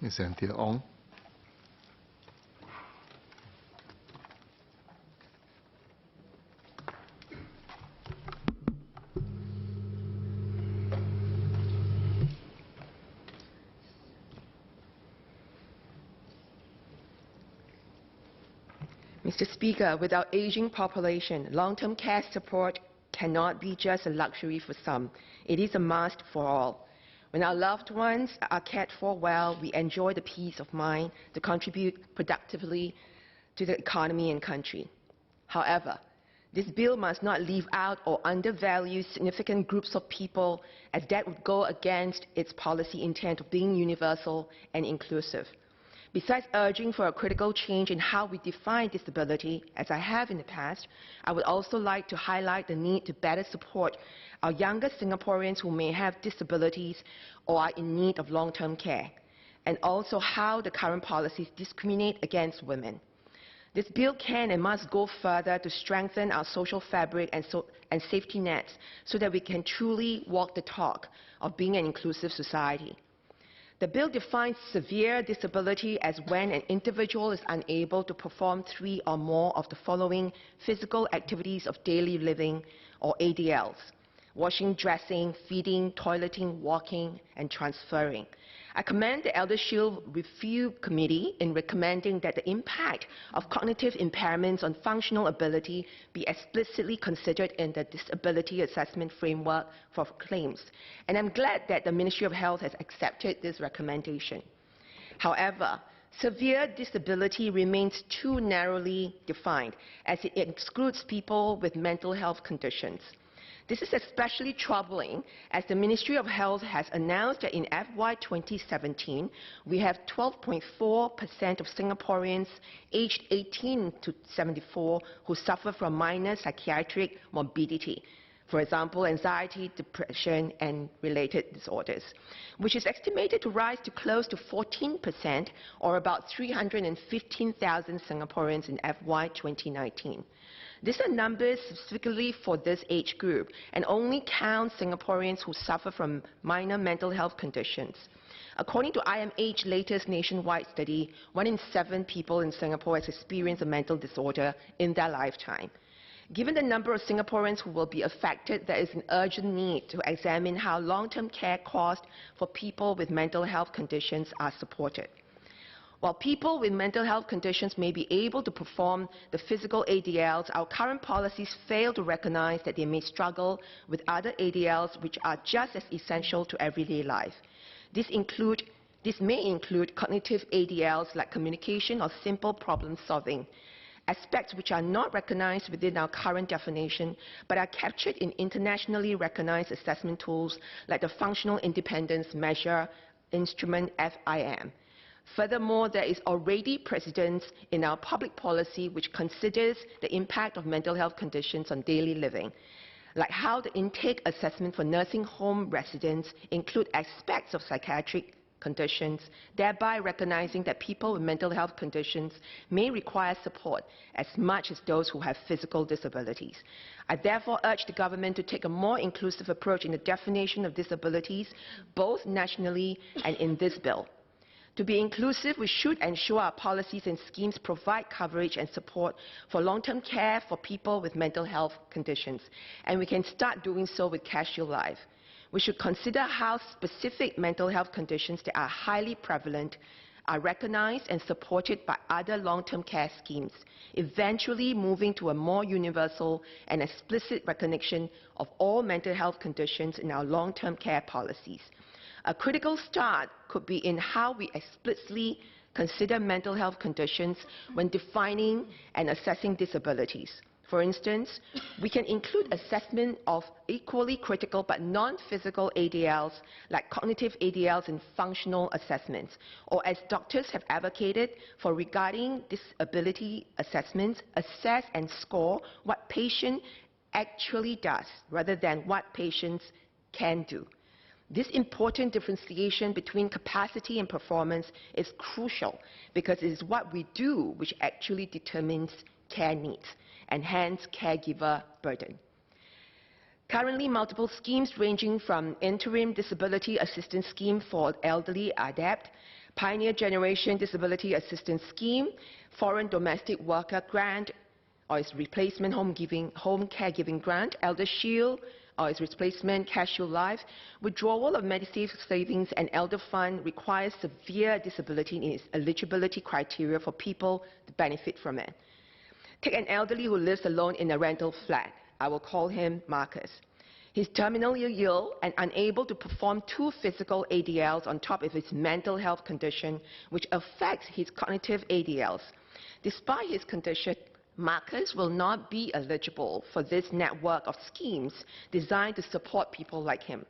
Ms. Anthea Ong. Mr. Speaker, with our aging population, long-term care support cannot be just a luxury for some. It is a must for all. When our loved ones are cared for well, we enjoy the peace of mind to contribute productively to the economy and country. However, this bill must not leave out or undervalue significant groups of people, as that would go against its policy intent of being universal and inclusive. Besides urging for a critical change in how we define disability, as I have in the past, I would also like to highlight the need to better support our younger Singaporeans who may have disabilities or are in need of long-term care, and also how the current policies discriminate against women. This bill can and must go further to strengthen our social fabric and safety nets so that we can truly walk the talk of being an inclusive society. The bill defines severe disability as when an individual is unable to perform 3 or more of the following physical activities of daily living, or ADLs: washing, dressing, feeding, toileting, walking, and transferring. I commend the ElderShield Review Committee in recommending that the impact of cognitive impairments on functional ability be explicitly considered in the disability assessment framework for claims. And I'm glad that the Ministry of Health has accepted this recommendation. However, severe disability remains too narrowly defined, as it excludes people with mental health conditions. This is especially troubling as the Ministry of Health has announced that in FY 2017, we have 12.4% of Singaporeans aged 18 to 74 who suffer from minor psychiatric morbidity, for example, anxiety, depression, and related disorders, which is estimated to rise to close to 14%, or about 315,000 Singaporeans in FY 2019. These are numbers specifically for this age group and only count Singaporeans who suffer from minor mental health conditions. According to IMH's latest nationwide study, 1 in 7 people in Singapore has experienced a mental disorder in their lifetime. Given the number of Singaporeans who will be affected, there is an urgent need to examine how long-term care costs for people with mental health conditions are supported. While people with mental health conditions may be able to perform the physical ADLs, our current policies fail to recognize that they may struggle with other ADLs which are just as essential to everyday life. This may include cognitive ADLs like communication or simple problem solving, aspects which are not recognized within our current definition but are captured in internationally recognized assessment tools like the Functional Independence Measure Instrument FIM. Furthermore, there is already precedent in our public policy which considers the impact of mental health conditions on daily living, like how the intake assessment for nursing home residents include aspects of psychiatric conditions, thereby recognizing that people with mental health conditions may require support as much as those who have physical disabilities. I therefore urge the government to take a more inclusive approach in the definition of disabilities, both nationally and in this bill. To be inclusive, we should ensure our policies and schemes provide coverage and support for long-term care for people with mental health conditions, and we can start doing so with CareShield Life. We should consider how specific mental health conditions that are highly prevalent are recognized and supported by other long-term care schemes, eventually moving to a more universal and explicit recognition of all mental health conditions in our long-term care policies. A critical start could be in how we explicitly consider mental health conditions when defining and assessing disabilities. For instance, we can include assessment of equally critical but non-physical ADLs like cognitive ADLs and functional assessments, or as doctors have advocated for regarding disability assessments, assess and score what patient actually does rather than what patients can do. This important differentiation between capacity and performance is crucial because it is what we do which actually determines care needs and hence caregiver burden. Currently, multiple schemes ranging from interim disability assistance scheme for elderly are debt, Pioneer Generation Disability Assistance Scheme, Foreign Domestic Worker Grant, or its replacement home caregiving grant, ElderShield, or its replacement CareShield Life. Withdrawal of Medisave savings and Elder Fund requires severe disability in its eligibility criteria for people to benefit from it. Take an elderly who lives alone in a rental flat. I will call him Marcus. He's terminally ill and unable to perform 2 physical ADLs on top of his mental health condition, which affects his cognitive ADLs. Despite his condition, Marcus will not be eligible for this network of schemes designed to support people like him.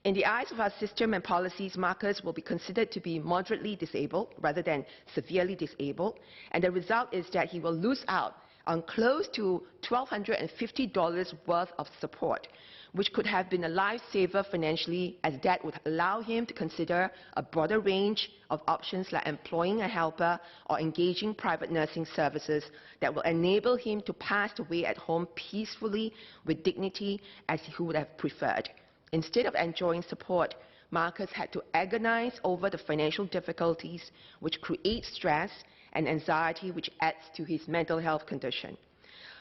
In the eyes of our system and policies, Marcus will be considered to be moderately disabled rather than severely disabled, and the result is that he will lose out on close to $1,250 worth of support, which could have been a lifesaver financially, as that would allow him to consider a broader range of options like employing a helper or engaging private nursing services that will enable him to pass away at home peacefully with dignity as he would have preferred. Instead of enjoying support, Marcus had to agonize over the financial difficulties, which create stress and anxiety, which adds to his mental health condition.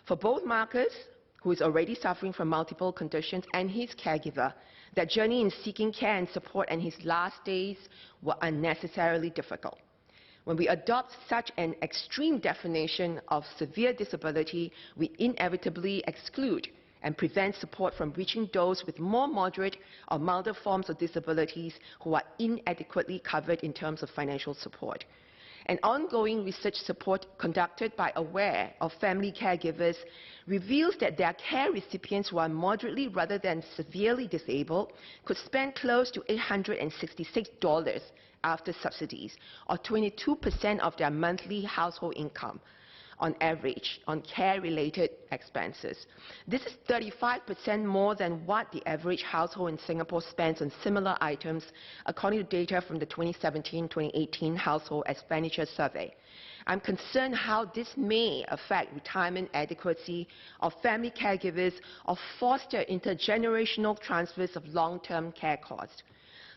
For both Marcus, who is already suffering from multiple conditions, and his caregiver, that journey in seeking care and support and his last days were unnecessarily difficult. When we adopt such an extreme definition of severe disability, we inevitably exclude and prevent support from reaching those with more moderate or milder forms of disabilities who are inadequately covered in terms of financial support. An ongoing research support conducted by AWARE of family caregivers reveals that their care recipients who are moderately rather than severely disabled could spend close to $866 after subsidies, or 22% of their monthly household income on average on care-related expenses. This is 35% more than what the average household in Singapore spends on similar items, according to data from the 2017-2018 Household Expenditure Survey. I'm concerned how this may affect retirement adequacy of family caregivers or foster intergenerational transfers of long-term care costs.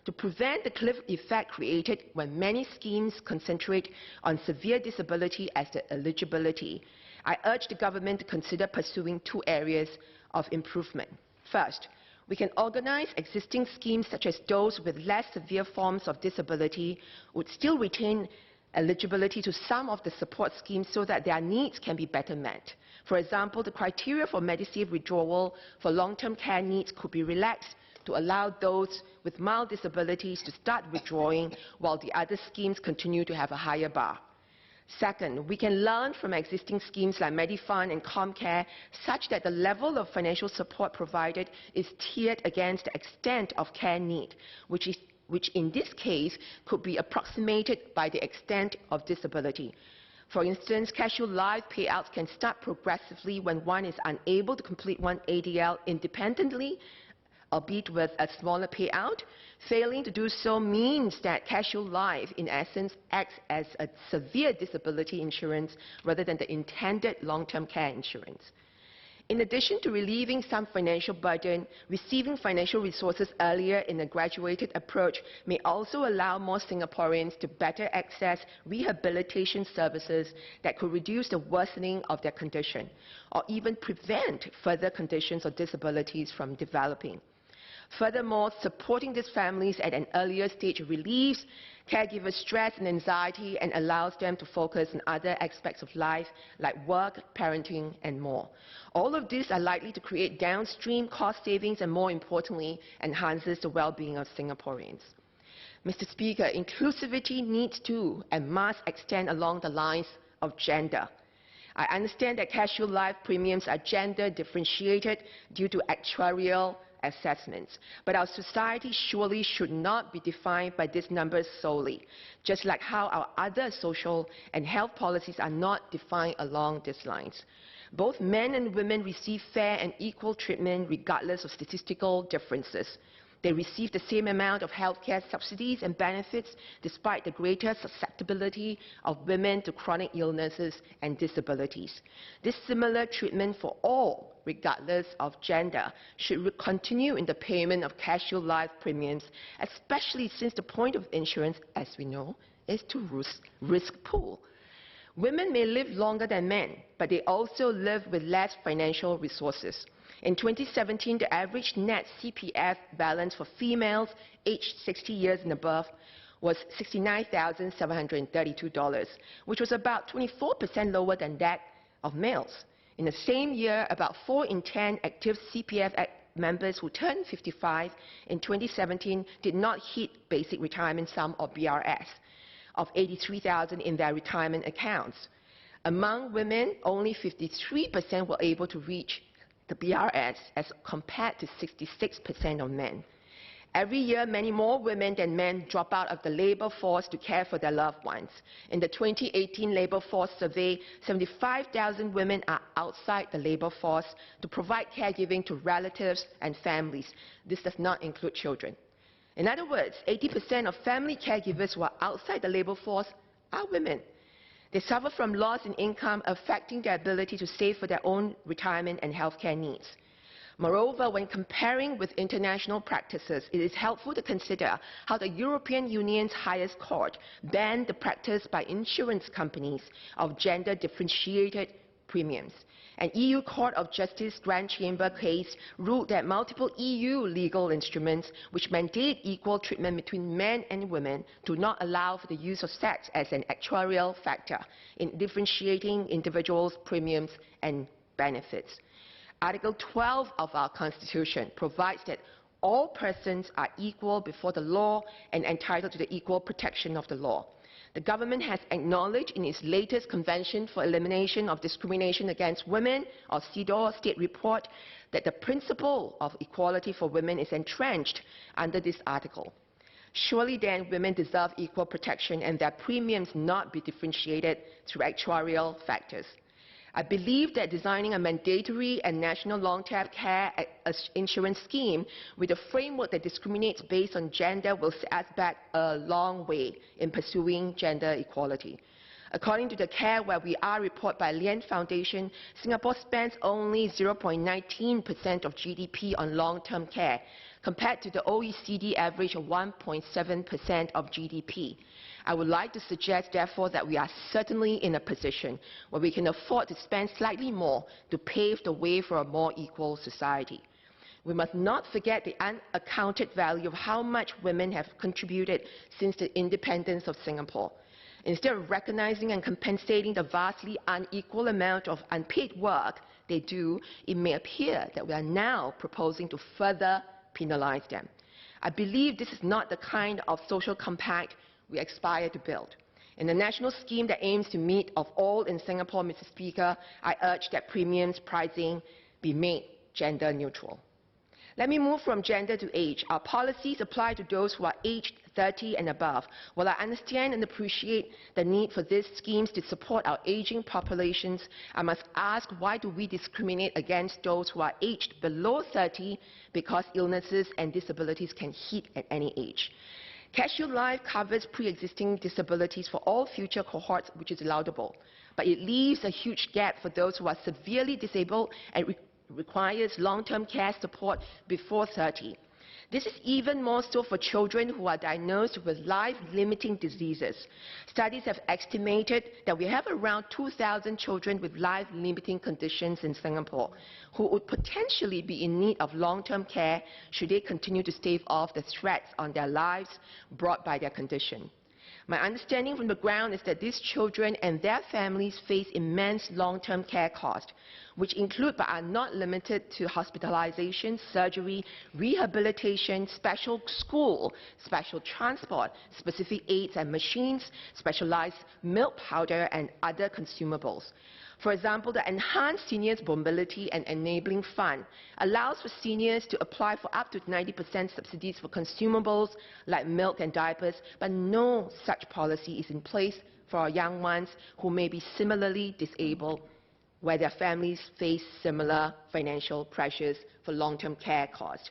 To prevent the cliff effect created when many schemes concentrate on severe disability as the eligibility, I urge the government to consider pursuing 2 areas of improvement. First, we can organize existing schemes such as those with less severe forms of disability would still retain eligibility to some of the support schemes so that their needs can be better met. For example, the criteria for Medisave withdrawal for long-term care needs could be relaxed to allow those with mild disabilities to start withdrawing while the other schemes continue to have a higher bar. Second, we can learn from existing schemes like Medifund and ComCare such that the level of financial support provided is tiered against the extent of care need, which in this case could be approximated by the extent of disability. For instance, CareShield Life payouts can start progressively when one is unable to complete one ADL independently, albeit with a smaller payout. Failing to do so means that CareShield Life, in essence, acts as a severe disability insurance rather than the intended long-term care insurance. In addition to relieving some financial burden, receiving financial resources earlier in a graduated approach may also allow more Singaporeans to better access rehabilitation services that could reduce the worsening of their condition, or even prevent further conditions or disabilities from developing. Furthermore, supporting these families at an earlier stage relieves caregivers' stress and anxiety and allows them to focus on other aspects of life like work, parenting, and more. All of these are likely to create downstream cost savings and, more importantly, enhances the well-being of Singaporeans. Mr. Speaker, inclusivity needs to and must extend along the lines of gender. I understand that CareShield Life premiums are gender differentiated due to actuarial assessments, but our society surely should not be defined by these numbers solely, just like how our other social and health policies are not defined along these lines. Both men and women receive fair and equal treatment regardless of statistical differences. They receive the same amount of healthcare subsidies and benefits despite the greater susceptibility of women to chronic illnesses and disabilities. This similar treatment for all, regardless of gender, should continue in the payment of CareShield Life premiums, especially since the point of insurance, as we know, is to risk pool. Women may live longer than men, but they also live with less financial resources. In 2017, the average net CPF balance for females aged 60 years and above was $69,732, which was about 24% lower than that of males. In the same year, about 4 in 10 active CPF members who turned 55 in 2017 did not hit basic retirement sum or BRS of $83,000 in their retirement accounts. Among women, only 53% were able to reach the BRS as compared to 66% of men. Every year, many more women than men drop out of the labor force to care for their loved ones. In the 2018 labor force survey, 75,000 women are outside the labor force to provide caregiving to relatives and families. This does not include children. In other words, 80% of family caregivers who are outside the labor force are women. They suffer from loss in income, affecting their ability to save for their own retirement and healthcare needs. Moreover, when comparing with international practices, it is helpful to consider how the European Union's highest court banned the practice by insurance companies of gender-differentiated premiums. An EU Court of Justice Grand Chamber case ruled that multiple EU legal instruments which mandate equal treatment between men and women do not allow for the use of sex as an actuarial factor in differentiating individuals' premiums and benefits. Article 12 of our Constitution provides that all persons are equal before the law and entitled to the equal protection of the law. The government has acknowledged in its latest Convention for Elimination of Discrimination Against Women, or CEDAW, state report that the principle of equality for women is entrenched under this article. Surely then, women deserve equal protection and their premiums not be differentiated through actuarial factors. I believe that designing a mandatory and national long-term care insurance scheme with a framework that discriminates based on gender will set us back a long way in pursuing gender equality. According to the Care Where We Are report by Lien Foundation, Singapore spends only 0.19% of GDP on long-term care, compared to the OECD average of 1.7% of GDP. I would like to suggest, therefore, that we are certainly in a position where we can afford to spend slightly more to pave the way for a more equal society. We must not forget the unaccounted value of how much women have contributed since the independence of Singapore. Instead of recognizing and compensating the vastly unequal amount of unpaid work they do, it may appear that we are now proposing to further penalize them. I believe this is not the kind of social compact we aspire to build. In a national scheme that aims to meet of all in Singapore, Mr. Speaker, I urge that premiums pricing be made gender neutral. Let me move from gender to age. Our policies apply to those who are aged 30 and above. While I understand and appreciate the need for these schemes to support our aging populations, I must ask, why do we discriminate against those who are aged below 30 because illnesses and disabilities can hit at any age? CareShield Life covers pre-existing disabilities for all future cohorts, which is laudable, but it leaves a huge gap for those who are severely disabled and requires long-term care support before 30. This is even more so for children who are diagnosed with life-limiting diseases. Studies have estimated that we have around 2,000 children with life-limiting conditions in Singapore who would potentially be in need of long-term care should they continue to stave off the threats on their lives brought by their condition. My understanding from the ground is that these children and their families face immense long-term care costs, which include but are not limited to hospitalization, surgery, rehabilitation, special school, special transport, specific aids and machines, specialized milk powder, and other consumables. For example, the Enhanced Seniors Mobility and Enabling Fund allows for seniors to apply for up to 90% subsidies for consumables like milk and diapers, but no such policy is in place for our young ones who may be similarly disabled, where their families face similar financial pressures for long-term care costs.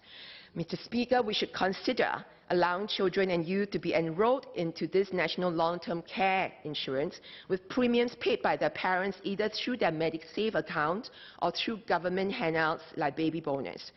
Mr. Speaker, we should consider allowing children and youth to be enrolled into this national long-term care insurance with premiums paid by their parents either through their MediSave account or through government handouts like baby bonus.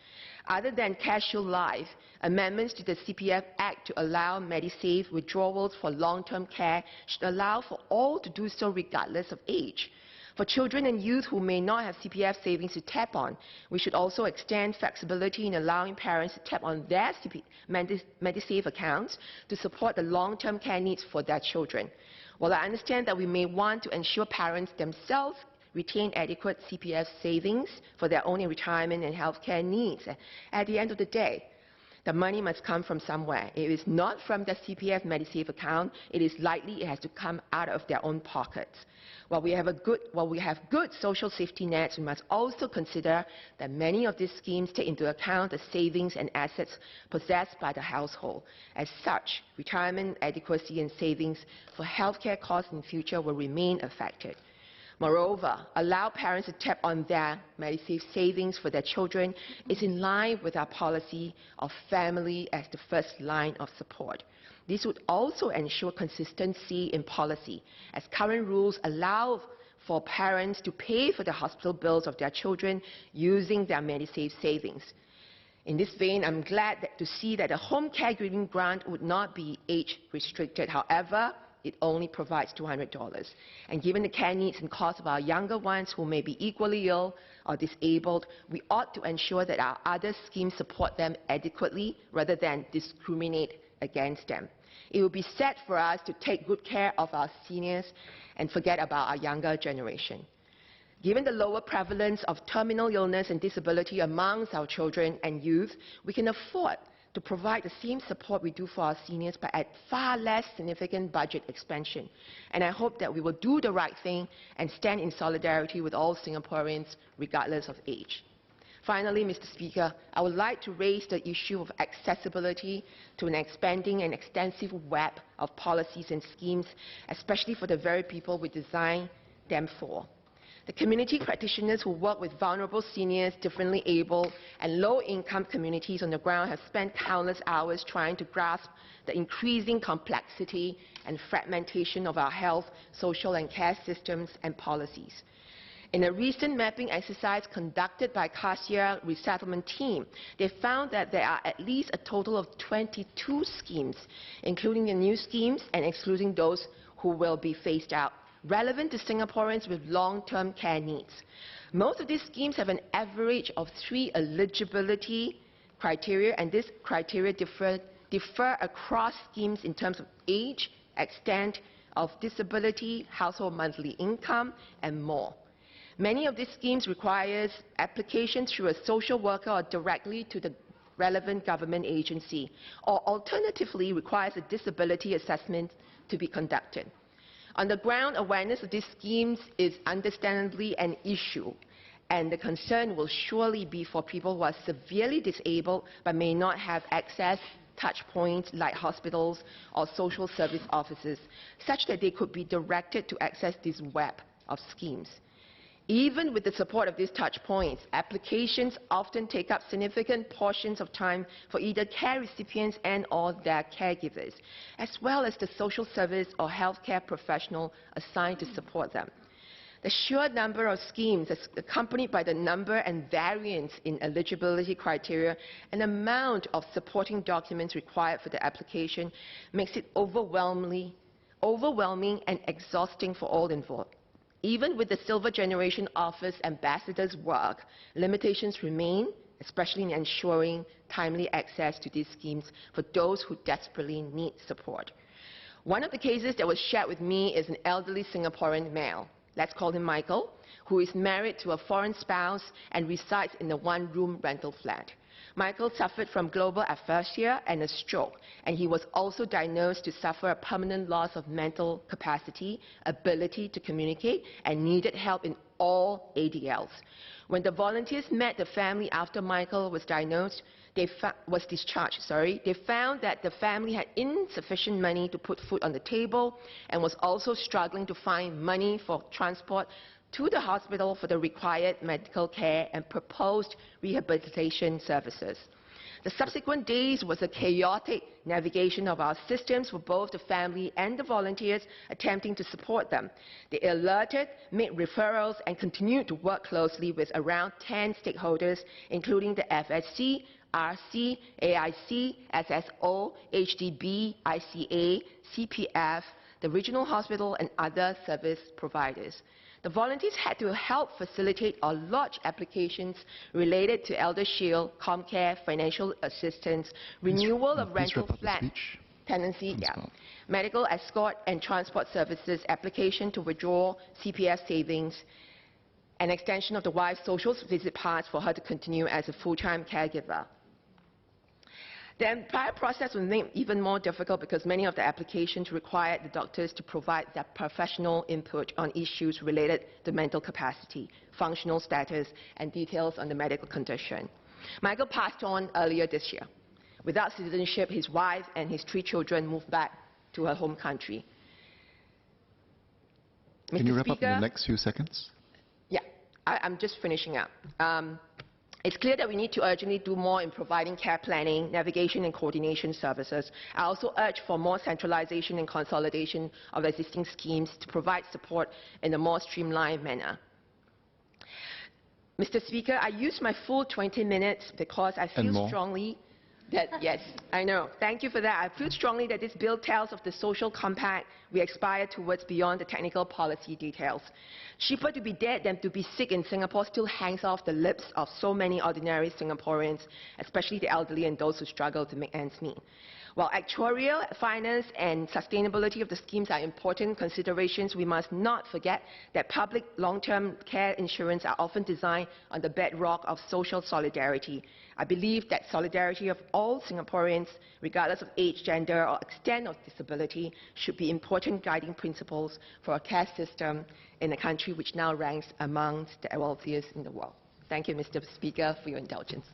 Other than CareShield Life, amendments to the CPF Act to allow MediSave withdrawals for long-term care should allow for all to do so regardless of age. For children and youth who may not have CPF savings to tap on, we should also extend flexibility in allowing parents to tap on their MediSave accounts to support the long-term care needs for their children. While I understand that we may want to ensure parents themselves retain adequate CPF savings for their own retirement and health care needs, at the end of the day, the money must come from somewhere. If it is not from the CPF MediSave account, it is likely it has to come out of their own pockets. While we have good social safety nets, we must also consider that many of these schemes take into account the savings and assets possessed by the household. As such, retirement adequacy and savings for healthcare costs in the future will remain affected. Moreover, allow parents to tap on their MediSave savings for their children is in line with our policy of family as the first line of support. This would also ensure consistency in policy, as current rules allow for parents to pay for the hospital bills of their children using their MediSave savings. In this vein, I'm glad to see that the home caregiving grant would not be age restricted. However, it only provides $200. And given the care needs and costs of our younger ones who may be equally ill or disabled, we ought to ensure that our other schemes support them adequately rather than discriminate against them. It would be sad for us to take good care of our seniors and forget about our younger generation. Given the lower prevalence of terminal illness and disability amongst our children and youth, we can afford to provide the same support we do for our seniors, but at far less significant budget expansion. And I hope that we will do the right thing and stand in solidarity with all Singaporeans, regardless of age. Finally, Mr. Speaker, I would like to raise the issue of accessibility to an expanding and extensive web of policies and schemes, especially for the very people we design them for. The community practitioners who work with vulnerable seniors, differently able, and low-income communities on the ground have spent countless hours trying to grasp the increasing complexity and fragmentation of our health, social, and care systems and policies. In a recent mapping exercise conducted by CareShield resettlement team, they found that there are at least a total of 22 schemes, including the new schemes and excluding those who will be phased out, relevant to Singaporeans with long-term care needs. Most of these schemes have an average of 3 eligibility criteria, and these criteria differ across schemes in terms of age, extent of disability, household monthly income, and more. Many of these schemes require applications through a social worker or directly to the relevant government agency, or alternatively requires a disability assessment to be conducted. On the ground, awareness of these schemes is understandably an issue, and the concern will surely be for people who are severely disabled but may not have access touch points like hospitals or social service offices, such that they could be directed to access this web of schemes. Even with the support of these touch points, applications often take up significant portions of time for either care recipients and/or their caregivers, as well as the social service or healthcare professional assigned to support them. The sheer number of schemes, accompanied by the number and variance in eligibility criteria and amount of supporting documents required for the application, makes it overwhelming and exhausting for all involved. Even with the Silver Generation Office ambassadors' work, limitations remain, especially in ensuring timely access to these schemes for those who desperately need support. One of the cases that was shared with me is an elderly Singaporean male, let's call him Michael, who is married to a foreign spouse and resides in a one-room rental flat. Michael suffered from global aphasia and a stroke, and he was also diagnosed to suffer a permanent loss of mental capacity, ability to communicate, and needed help in all ADLs. When the volunteers met the family after Michael was discharged, they found that the family had insufficient money to put food on the table and was also struggling to find money for transport to the hospital for the required medical care and proposed rehabilitation services. The subsequent days was a chaotic navigation of our systems for both the family and the volunteers attempting to support them. They alerted, made referrals, and continued to work closely with around 10 stakeholders, including the FSC, RC, AIC, SSO, HDB, ICA, CPF, the regional hospital, and other service providers. The volunteers had to help facilitate or lodge applications related to ElderShield, ComCare, financial assistance, renewal of rental flat tenancy, medical escort and transport services, application to withdraw CPF savings, and extension of the wife's social visit pass for her to continue as a full-time caregiver. The entire process was made even more difficult because many of the applications required the doctors to provide their professional input on issues related to mental capacity, functional status, and details on the medical condition. Michael passed on earlier this year. Without citizenship, his wife and his 3 children moved back to her home country. Can you wrap up in the next few seconds? Yeah, I'm just finishing up. It's clear that we need to urgently do more in providing care planning, navigation and coordination services. I also urge for more centralization and consolidation of existing schemes to provide support in a more streamlined manner. Mr. Speaker, I used my full 20 minutes because I feel strongly that, yes, I know. Thank you for that. I feel strongly that this bill tells of the social compact we aspire towards beyond the technical policy details. Cheaper to be dead than to be sick in Singapore still hangs off the lips of so many ordinary Singaporeans, especially the elderly and those who struggle to make ends meet. While actuarial, finance and sustainability of the schemes are important considerations, we must not forget that public long-term care insurance are often designed on the bedrock of social solidarity. I believe that solidarity of all Singaporeans, regardless of age, gender or extent of disability, should be important guiding principles for a care system in a country which now ranks amongst the wealthiest in the world. Thank you, Mr. Speaker, for your indulgence.